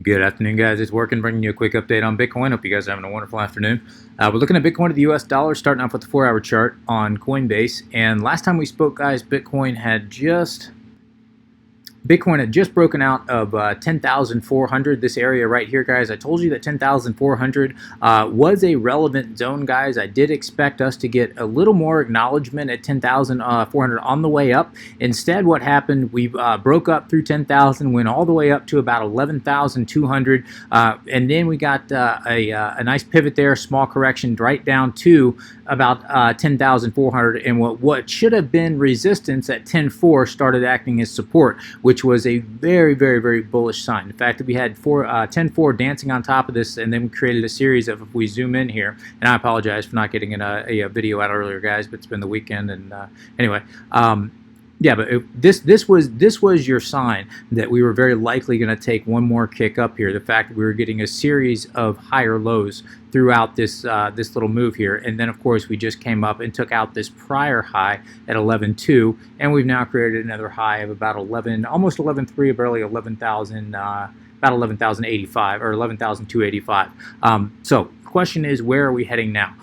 Good afternoon, guys. It's Working, bringing you a quick update on Bitcoin. Hope you guys are having a wonderful afternoon. We're looking at Bitcoin to the US dollar, starting off with the 4-hour chart on Coinbase. And last time we spoke, guys, Bitcoin had just broken out of 10,400, this area right here, guys. I told you that 10,400 was a relevant zone, guys. I did expect us to get a little more acknowledgement at 10,400 on the way up. Instead, what happened, we broke up through 10,000, went all the way up to about 11,200, and then we got a nice pivot there, small correction right down to about 10,400, and what should have been resistance at 10.4 started acting as support, which was a very, very, very bullish sign. In fact, we had 10.4 dancing on top of this, and then we created a series of, if we zoom in here, and I apologize for not getting a video out earlier, guys, but it's been the weekend, and anyway. Yeah, but this was your sign that we were very likely going to take one more kick up here. The fact that we were getting a series of higher lows throughout this this little move here, and then of course we just came up and took out this prior high at 11.2, and we've now created another high of about 11, almost 11.3, barely 11,000, about 11,085 or 11,285. So the question is, where are we heading now?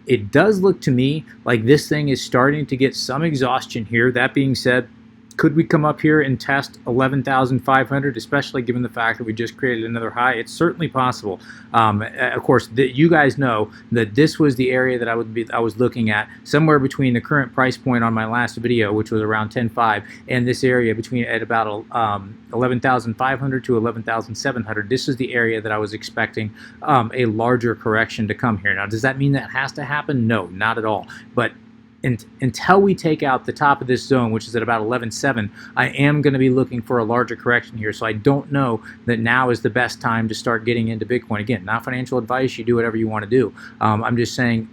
It does look to me like this thing is starting to get some exhaustion here. That being said, could we come up here and test 11,500, especially given the fact that we just created another high? It's certainly possible. Of course, you guys know that this was the area that I was looking at, somewhere between the current price point on my last video, which was around 10.5, and this area between at about 11,500 to 11,700. This is the area that I was expecting a larger correction to come here. Now, does that mean that has to happen? No, not at all. But until we take out the top of this zone, which is at about 11.7, I am going to be looking for a larger correction here. So I don't know that now is the best time to start getting into Bitcoin. Again, not financial advice. You do whatever you want to do. I'm just saying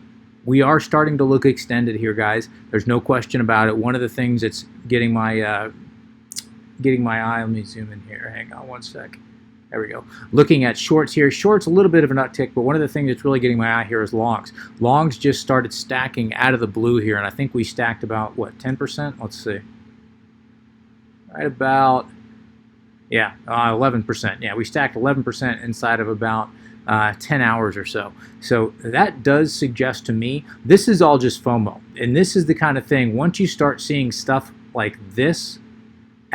we are starting to look extended here, guys. There's no question about it. One of the things that's getting my eye, let me zoom in here. Hang on one sec. There we go. Looking at shorts here. Shorts, a little bit of an uptick, but one of the things that's really getting my eye here is longs. Longs just started stacking out of the blue here, and I think we stacked about, what, 10%? Let's see. Right about, yeah, 11%. Yeah, we stacked 11% inside of about 10 hours or so. So that does suggest to me this is all just FOMO. And this is the kind of thing, once you start seeing stuff like this,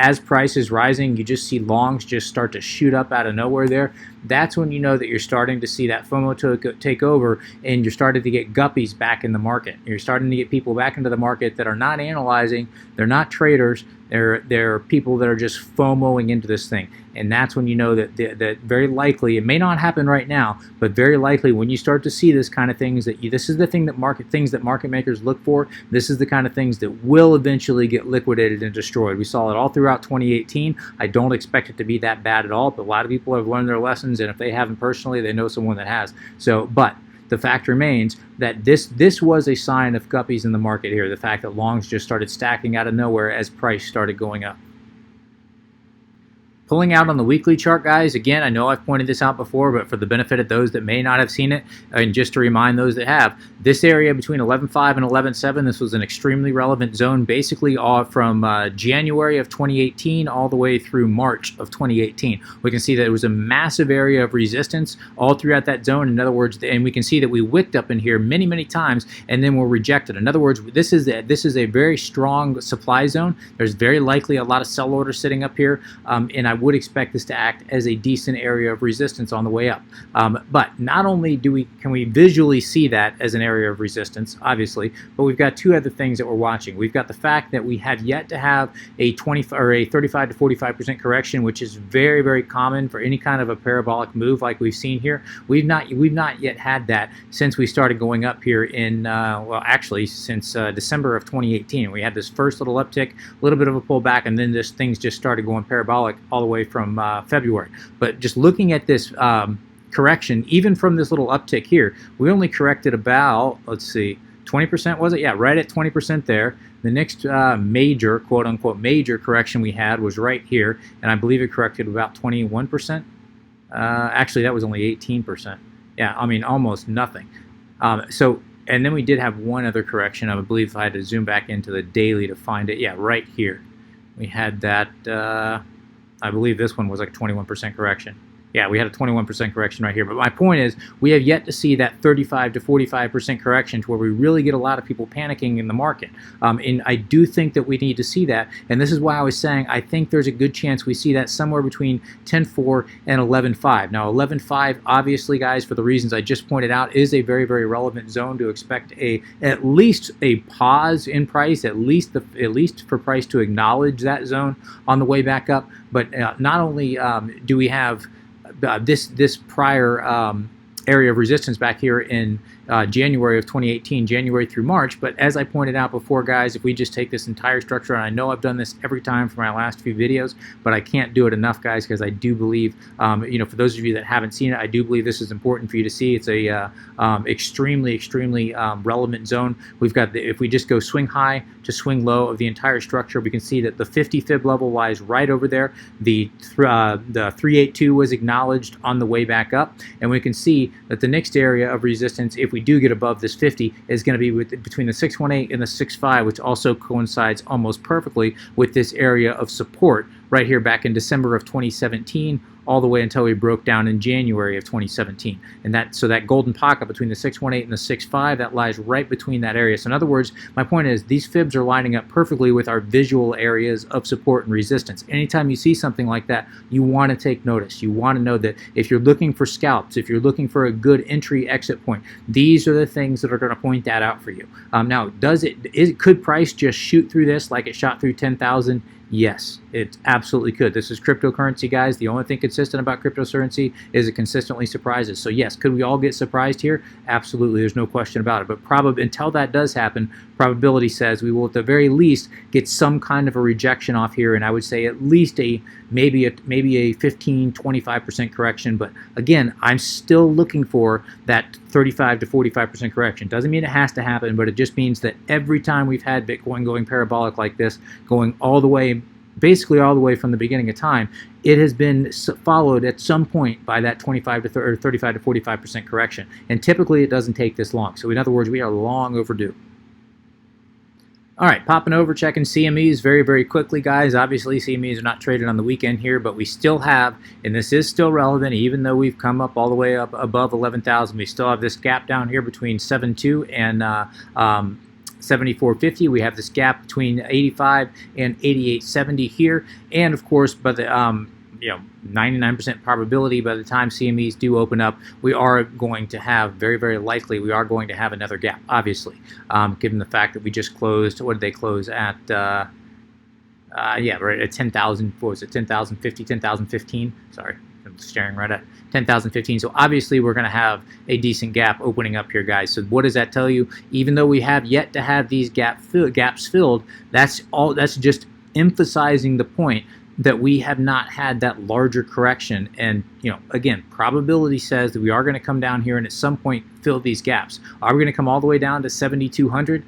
as price is rising, you just see longs just start to shoot up out of nowhere there. That's when you know that you're starting to see that FOMO take over, and you're starting to get guppies back in the market. You're starting to get people back into the market that are not analyzing, they're not traders, they're people that are just FOMOing into this thing. And that's when you know that very likely, it may not happen right now, but very likely when you start to see this kind of things, this is the thing that market makers look for. This is the kind of things that will eventually get liquidated and destroyed. We saw it all throughout 2018. I don't expect it to be that bad at all, but a lot of people have learned their lessons, and if they haven't personally, they know someone that has. So, but the fact remains that this was a sign of guppies in the market here, the fact that longs just started stacking out of nowhere as price started going up. Pulling out on the weekly chart, guys, again, I know I've pointed this out before, but for the benefit of those that may not have seen it, and just to remind those that have, this area between 11.5 and 11.7, this was an extremely relevant zone, basically all from January of 2018 all the way through March of 2018. We can see that it was a massive area of resistance all throughout that zone. In other words, and we can see that we wicked up in here many, many times and then were rejected. In other words, this is a very strong supply zone. There's very likely a lot of sell orders sitting up here, and I would expect this to act as a decent area of resistance on the way up. But not only can we visually see that as an area of resistance, obviously, but we've got two other things that we're watching. We've got the fact that we have yet to have a 35 to 45% correction, which is very, very common for any kind of a parabolic move like we've seen here. We've not yet had that since we started going up here in well, actually since December of 2018. We had this first little uptick, a little bit of a pullback, and then things just started going parabolic all the way from February. But just looking at this correction, even from this little uptick here, we only corrected about, let's see, 20%, was it? Yeah, right at 20% there. The next major, quote unquote, major correction we had was right here, and I believe it corrected about 21%. Actually, that was only 18%. Yeah, I mean, almost nothing. And then we did have one other correction. I believe I had to zoom back into the daily to find it. Yeah, right here. We had that, I believe this one was like a 21% correction. Yeah, we had a 21% correction right here. But my point is, we have yet to see that 35 to 45% correction to where we really get a lot of people panicking in the market. And I do think that we need to see that. And this is why I was saying I think there's a good chance we see that somewhere between 10.4 and 11.5. Now, 11.5, obviously, guys, for the reasons I just pointed out, is a very, very relevant zone to expect at least a pause in price, at least for price to acknowledge that zone on the way back up. But not only do we have this prior area of resistance back here in January of 2018, January through March. But as I pointed out before, guys, if we just take this entire structure, and I know I've done this every time for my last few videos, but I can't do it enough, guys, because I do believe, for those of you that haven't seen it, I do believe this is important for you to see. It's a extremely, extremely relevant zone. We've got, if we just go swing high to swing low of the entire structure, we can see that the 50 fib level lies right over there. The 382 was acknowledged on the way back up, and we can see that the next area of resistance, if we do get above this 50, is going to be between the 618 and the 65, which also coincides almost perfectly with this area of support right here back in December of 2017, all the way until we broke down in January of 2017. And so that golden pocket between the 618 and the 65, that lies right between that area. So in other words, my point is these fibs are lining up perfectly with our visual areas of support and resistance. Anytime you see something like that, you want to take notice. You want to know that if you're looking for scalps, if you're looking for a good entry exit point, these are the things that are going to point that out for you. Now, could price just shoot through this like it shot through 10,000? Yes, it absolutely could. This is cryptocurrency, guys. The only thing consistent about cryptocurrency is it consistently surprises. So yes, could we all get surprised here? Absolutely, there's no question about it. But probably until that does happen, probability says we will at the very least get some kind of a rejection off here, and I would say at least maybe a 15-25% correction. But again, I'm still looking for that 35 to 45% correction. Doesn't mean it has to happen, but it just means that every time we've had Bitcoin going parabolic like this, going all the way, basically all the way from the beginning of time, it has been followed at some point by that 35 to 35 to 45% correction. And typically it doesn't take this long. So in other words, we are long overdue. All right, popping over, checking CMEs very, very quickly, guys. Obviously, CMEs are not traded on the weekend here, but we still have, and this is still relevant, even though we've come up all the way up above 11,000, we still have this gap down here between 7.2 and 74.50. We have this gap between 85 and 88.70 here, and of course, by the 99% probability by the time CMEs do open up, we are going to have, very, very likely, we are going to have another gap, obviously, given the fact that we just closed, what did they close at? Yeah, right at 10,000, what was it, 10,050, 10,015, sorry, I'm staring right at 10,015. So obviously we're going to have a decent gap opening up here, guys. So what does that tell you? Even though we have yet to have these gaps filled, that's just emphasizing the point that we have not had that larger correction. And again, probability says that we are going to come down here and at some point fill these gaps. Are we going to come all the way down to 7,200?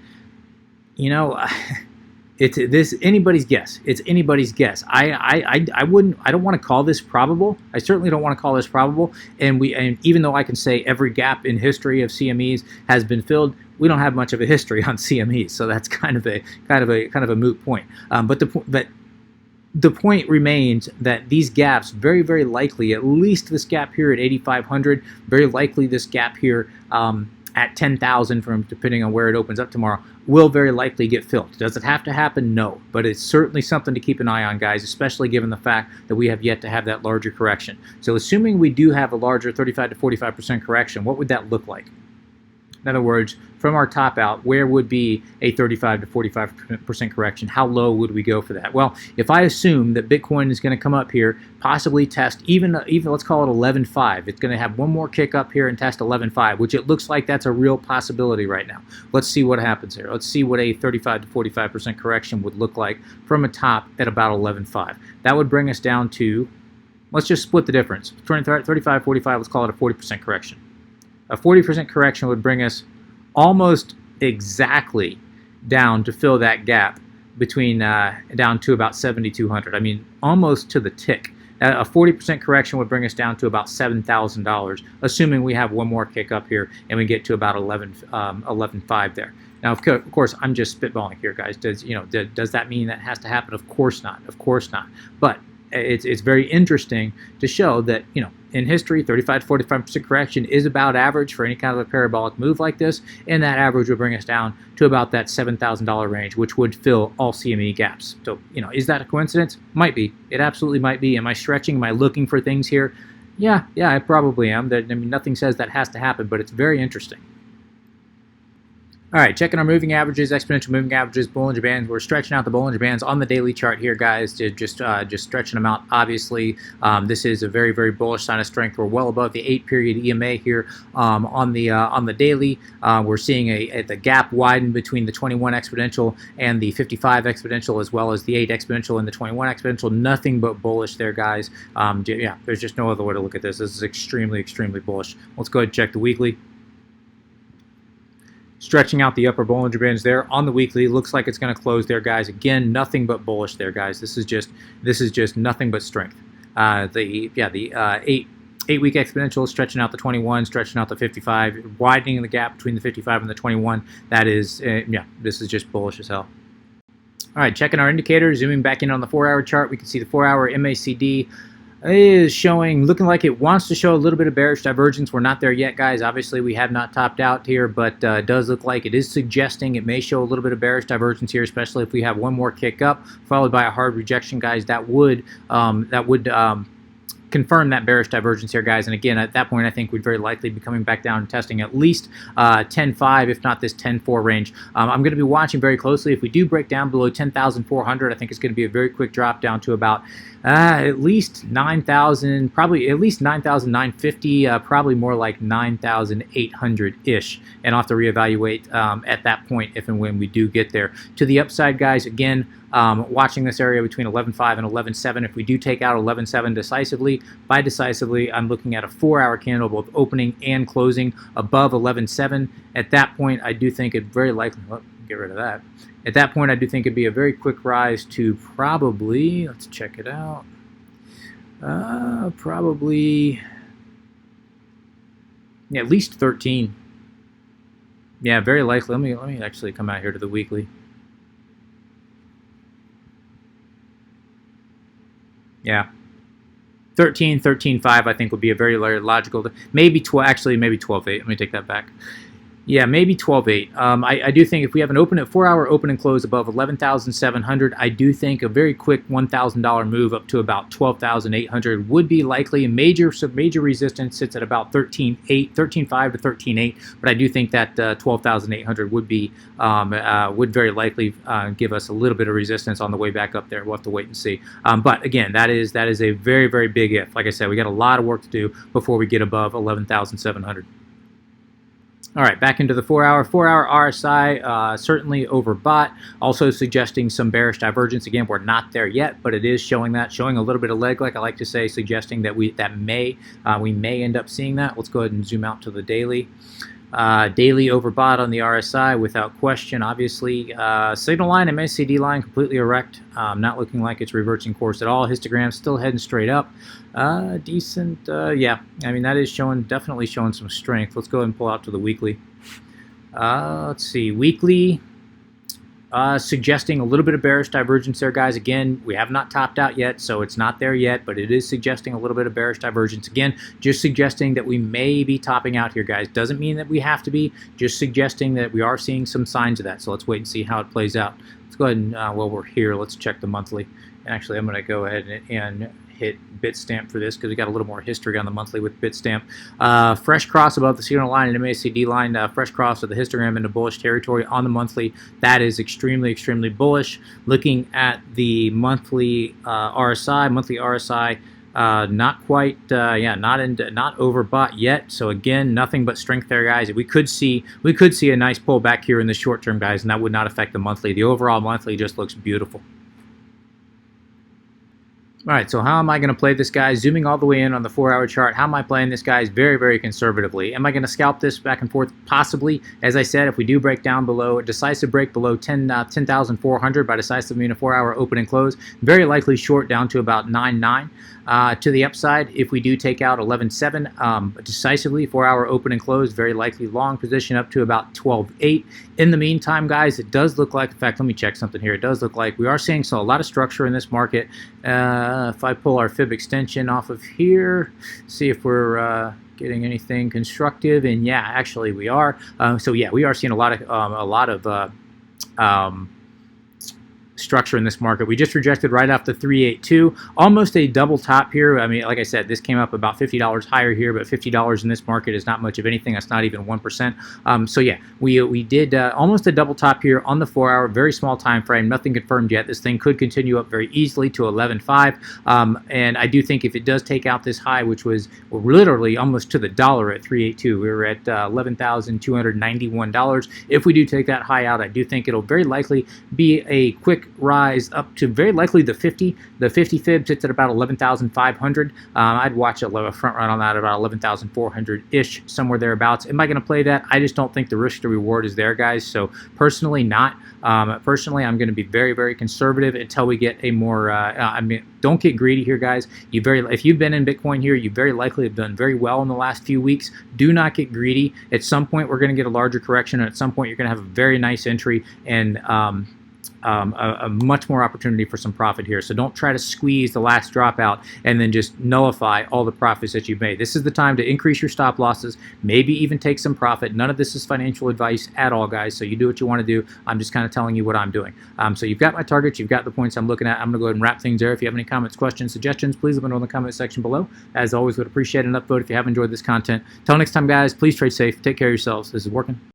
It's anybody's guess. It's anybody's guess. I don't want to call this probable. I certainly don't want to call this probable. And even though I can say every gap in history of CMEs has been filled, we don't have much of a history on CMEs, so that's kind of a moot point. But the point remains that these gaps, very, very likely, at least this gap here at 8,500, very likely this gap here at 10,000, from depending on where it opens up tomorrow, will very likely get filled. Does it have to happen? No, but it's certainly something to keep an eye on, guys, especially given the fact that we have yet to have that larger correction. So assuming we do have a larger 35 to 45% correction, what would that look like? In other words, from our top out, where would be a 35 to 45% correction? How low would we go for that? Well, if I assume that Bitcoin is going to come up here, possibly test even let's call it 11.5. It's going to have one more kick up here and test 11.5, which it looks like that's a real possibility right now. Let's see what happens here. Let's see what a 35 to 45% correction would look like from a top at about 11.5. That would bring us down to, let's just split the difference. 35, 45, let's call it a 40% correction. A 40% correction would bring us almost exactly down to fill that gap between down to about 7,200. I mean, almost to the tick. A 40% correction would bring us down to about $7,000, assuming we have one more kick up here and we get to about 11.5 there. Now, of course, I'm just spitballing here, guys. Does that mean that has to happen? Of course not. Of course not. But it's very interesting to show that, you know, in history, 35 to 45% correction is about average for any kind of a parabolic move like this, and that average would bring us down to about that $7,000 range, which would fill all CME gaps. So, you know, is that a coincidence? Might be. It absolutely might be. Am I stretching? Am I looking for things here? Yeah, I probably am. I mean, nothing says that has to happen, but it's very interesting. All right, checking our moving averages, exponential moving averages, Bollinger Bands. We're stretching out the Bollinger Bands on the daily chart here, guys, to just stretching them out. Obviously, this is a very, very bullish sign of strength. We're well above the 8-period EMA here on the daily. We're seeing the gap widen between the 21 exponential and the 55 exponential, as well as the 8 exponential and the 21 exponential. Nothing but bullish there, guys. Yeah, there's just no other way to look at this. This is extremely, extremely bullish. Let's go ahead and check the weekly. Stretching out the upper Bollinger Bands there on the weekly. Looks like it's going to close there, guys. Again, nothing but bullish there, guys. This is just nothing but strength. The 8-week exponential stretching out the 21, stretching out the 55, widening the gap between the 55 and the 21. That is, this is just bullish as hell. All right, checking our indicators, zooming back in on the 4-hour chart, we can see the 4-hour MACD is looking like it wants to show a little bit of bearish divergence. We're not there yet, guys. Obviously, we have not topped out here, but it does look like it is suggesting it may show a little bit of bearish divergence here, especially if we have one more kick up followed by a hard rejection, guys. That would confirm that bearish divergence here, guys. And again, at that point, I think we'd very likely be coming back down and testing at least 10.5, if not this 10.4 range. I'm going to be watching very closely. If we do break down below 10,400, I think it's going to be a very quick drop down to about at least 9,000, probably at least 9,950, probably more like 9,800-ish. And I'll have to reevaluate at that point if and when we do get there. To the upside, guys, again, watching this area between 11.5 and 11.7. If we do take out 11.7 decisively, by decisively, I'm looking at a 4-hour candle, both opening and closing above 11.7. At that point, I do think it very likely, get rid of that. At that point, I do think it'd be a very quick rise to probably, let's check it out, probably, at least 13. Yeah, very likely. Let me actually come out here to the weekly. Yeah, 13, 13.5 I think would be a very logical, maybe 12, actually maybe 12.8. Let me take that back. Yeah, maybe 12.8. I do think if we have an 4-hour open and close above 11,700, I do think a very quick $1,000 move up to about 12,800 would be likely. Major resistance sits at about 13.5 to 13.8, but I do think that 12,800 would be would very likely give us a little bit of resistance on the way back up there. We'll have to wait and see. But again, that is a very, very big if. Like I said, we got a lot of work to do before we get above 11,700. All right, back into the 4-hour. 4-hour RSI, certainly overbought, also suggesting some bearish divergence. Again, we're not there yet, but it is showing a little bit of leg, like I like to say, suggesting that we may end up seeing that. Let's go ahead and zoom out to the daily. Daily overbought on the RSI without question, obviously. Signal line and MACD line completely erect, not looking like it's reversing course at all. Histogram still heading straight up. Decent, yeah, I mean, that is definitely showing some strength. Let's go ahead and pull out to the weekly. Let's see, weekly. Suggesting a little bit of bearish divergence there, guys. Again, we have not topped out yet, so it's not there yet, but it is suggesting a little bit of bearish divergence. Again, just suggesting that we may be topping out here, guys. Doesn't mean that we have to be, just suggesting that we are seeing some signs of that. So let's wait and see how it plays out. Let's go ahead and, while we're here, let's check the monthly. And actually, I'm going to go ahead and hit Bitstamp for this because we got a little more history on the monthly with Bitstamp. Fresh cross above the signal line and MACD line, fresh cross of the histogram into bullish territory on the monthly. That is extremely, extremely bullish. Looking at the monthly RSI, not quite, not overbought yet. So again, nothing but strength there, guys. We could see a nice pullback here in the short term, guys, and that would not affect the monthly. The overall monthly just looks beautiful. All right, so how am I going to play this, guy? Zooming all the way in on the 4-hour chart, how am I playing this, guys? Very, very conservatively. Am I going to scalp this back and forth? Possibly. As I said, if we do break down below, a decisive break below 10,400, by decisive I mean a 4-hour open and close, very likely short down to about 9.9. To the upside, if we do take out 11.7, decisively, 4-hour open and close, very likely long position up to about 12.8. In the meantime, guys, it does look like, in fact, let me check something here. It does look like we are seeing a lot of structure in this market. If I pull our fib extension off of here, see if we're getting anything constructive, and yeah, actually we are. So yeah, we are seeing a lot of structure in this market. We just rejected right off the 382, almost a double top here. I mean, like I said, this came up about $50 higher here, but $50 in this market is not much of anything. That's not even 1%. So yeah, we did almost a double top here on the 4-hour, very small time frame, nothing confirmed yet. This thing could continue up very easily to 11.5, and I do think if it does take out this high, which was literally almost to the dollar at 382, we were at $11,291. If we do take that high out, I do think it'll very likely be a quick rise up to very likely the 50. The 50 fib sits at about 11,500. I'd watch a front run on that about 11,400-ish, somewhere thereabouts. Am I going to play that? I just don't think the risk to reward is there, guys. So personally, not. Personally, I'm going to be very, very conservative until we get a more. I mean, don't get greedy here, guys. If you've been in Bitcoin here, you very likely have done very well in the last few weeks. Do not get greedy. At some point, we're going to get a larger correction, and at some point, you're going to have a very nice entry and a much more opportunity for some profit here. So don't try to squeeze the last dropout and then just nullify all the profits that you've made. This is the time to increase your stop losses, maybe even take some profit. None of this is financial advice at all, guys. So you do what you want to do. I'm just kind of telling you what I'm doing. So you've got my targets. You've got the points I'm looking at. I'm going to go ahead and wrap things there. If you have any comments, questions, suggestions, please let me know in the comment section below. As always, would appreciate an upvote if you have enjoyed this content. Till next time, guys, please trade safe. Take care of yourselves. This is Workin.